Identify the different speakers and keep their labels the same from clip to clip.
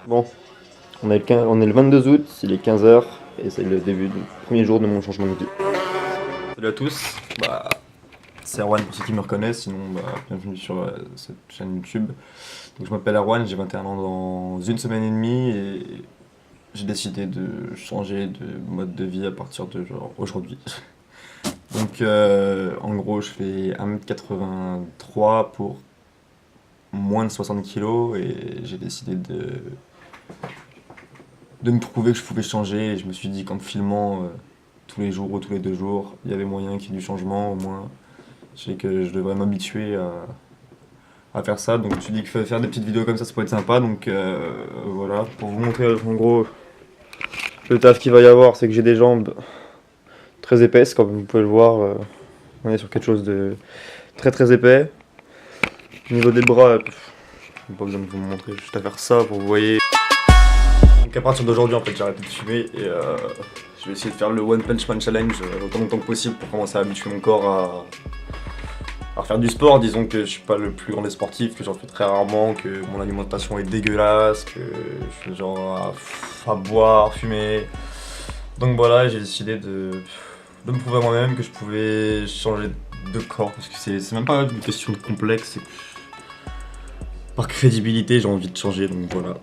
Speaker 1: Bon, on est le 22 août, il est 15h et c'est le début du premier jour de mon changement de vie. Salut à tous, c'est Erwan pour ceux qui me reconnaissent, sinon bienvenue sur cette chaîne YouTube. Donc je m'appelle Erwan, j'ai 21 ans dans une semaine et demie et j'ai décidé de changer de mode de vie à partir de aujourd'hui. Donc en gros je fais 1m83 pour moins de 60 kg et j'ai décidé de me prouver que je pouvais changer et je me suis dit qu'en filmant tous les jours ou tous les 2 jours il y avait moyen qu'il y ait du changement au moins. Je sais que je devrais m'habituer à faire ça, donc je me suis dit que faire des petites vidéos comme ça pourrait être sympa, donc voilà, pour vous montrer en gros le taf qu'il va y avoir, c'est que j'ai des jambes très épaisses, comme vous pouvez le voir, on est sur quelque chose de très épais. Au niveau des bras, j'ai pas besoin de vous montrer, juste à faire ça pour que vous voyez. Donc à partir d'aujourd'hui en fait j'ai arrêté de fumer et je vais essayer de faire le One Punch Man Challenge autant longtemps que possible pour commencer à habituer mon corps à faire du sport. Disons que je suis pas le plus grand des sportifs, que j'en fais très rarement, que mon alimentation est dégueulasse, que je suis genre à boire, fumer. Donc voilà, j'ai décidé de me prouver à moi-même que je pouvais changer de corps, parce que c'est même pas une question de complexe, c'est que par crédibilité j'ai envie de changer, donc voilà.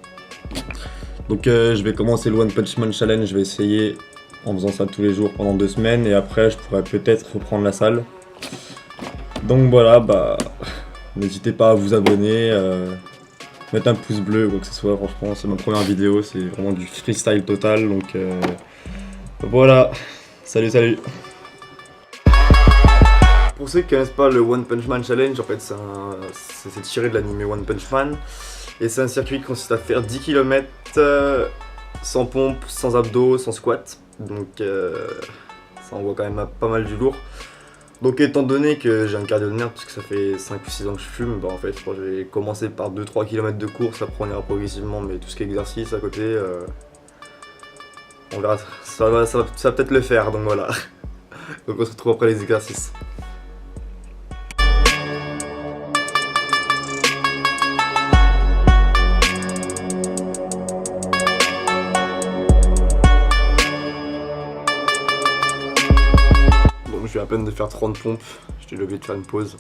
Speaker 1: Donc je vais commencer le One Punch Man Challenge, je vais essayer en faisant ça tous les jours pendant 2 semaines et après je pourrais peut-être reprendre la salle. Donc voilà, n'hésitez pas à vous abonner, mettre un pouce bleu ou quoi que ce soit, franchement c'est ma première vidéo, c'est vraiment du freestyle total, donc voilà, salut. Pour ceux qui connaissent pas le One Punch Man Challenge, en fait c'est tiré de l'anime One Punch Man. Et c'est un circuit qui consiste à faire 10 km sans pompe, sans abdos, sans squat. Donc ça envoie quand même pas mal du lourd. Donc étant donné que j'ai un cardio de merde, parce que ça fait 5 ou 6 ans que je fume, en fait je crois que je vais commencer par 2-3 km de course, après on ira progressivement, mais tout ce qui est exercice à côté, on verra, ça va peut-être le faire, donc voilà. Donc on se retrouve après les exercices. Je viens à peine de faire 30 pompes, j'étais obligé de faire une pause.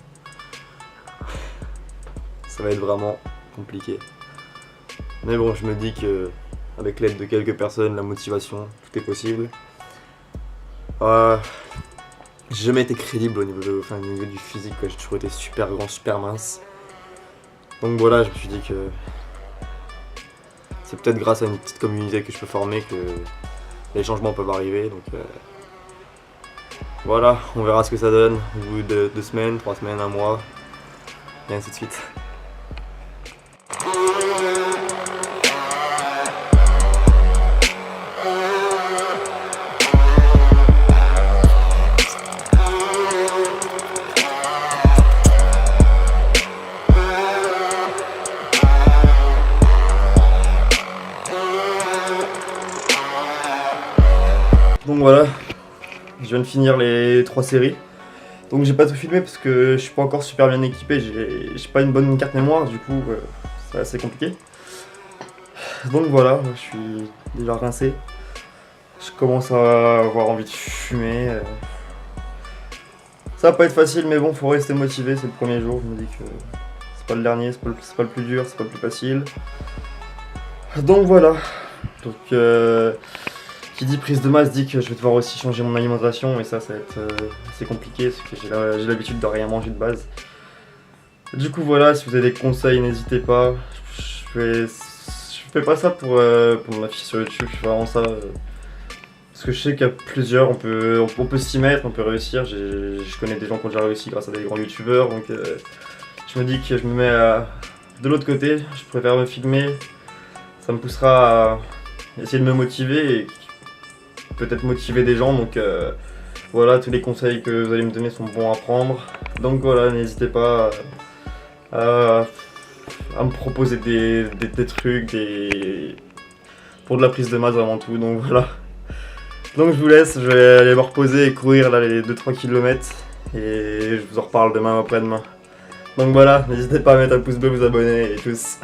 Speaker 1: Ça va être vraiment compliqué. Mais bon, je me dis que avec l'aide de quelques personnes, la motivation, tout est possible. J'ai jamais été crédible au niveau du physique, j'ai toujours été super grand, super mince. Donc voilà, je me suis dit que c'est peut-être grâce à une petite communauté que je peux former que les changements peuvent arriver. Donc voilà, on verra ce que ça donne au bout de 2 semaines, 3 semaines, 1 mois, et ainsi de suite. Donc voilà. Je viens de finir les 3 séries, donc j'ai pas tout filmé parce que je suis pas encore super bien équipé, j'ai pas une bonne carte mémoire, du coup c'est assez compliqué. Donc voilà, je suis déjà rincé, je commence à avoir envie de fumer. Ça va pas être facile, mais bon, faut rester motivé, c'est le premier jour, je me dis que c'est pas le dernier, c'est pas le plus dur, c'est pas le plus facile. Donc voilà, donc qui dit prise de masse dit que je vais devoir aussi changer mon alimentation et ça va être assez compliqué parce que j'ai l'habitude de rien manger de base. Du coup voilà, si vous avez des conseils n'hésitez pas, je fais pas ça pour m'afficher sur YouTube, je fais vraiment ça parce que je sais qu'il y a plusieurs, on peut s'y mettre, on peut réussir, je connais des gens qui ont déjà réussi grâce à des grands youtubeurs, donc je me dis que je me mets de l'autre côté, je préfère me filmer, ça me poussera à essayer de me motiver et peut-être motiver des gens, donc voilà, tous les conseils que vous allez me donner sont bons à prendre. Donc voilà, n'hésitez pas à me proposer des trucs, pour de la prise de masse, vraiment tout, donc voilà. Donc je vous laisse, je vais aller me reposer et courir là les 2-3 km et je vous en reparle demain ou après-demain. Donc voilà, n'hésitez pas à mettre un pouce bleu, vous abonner et tous.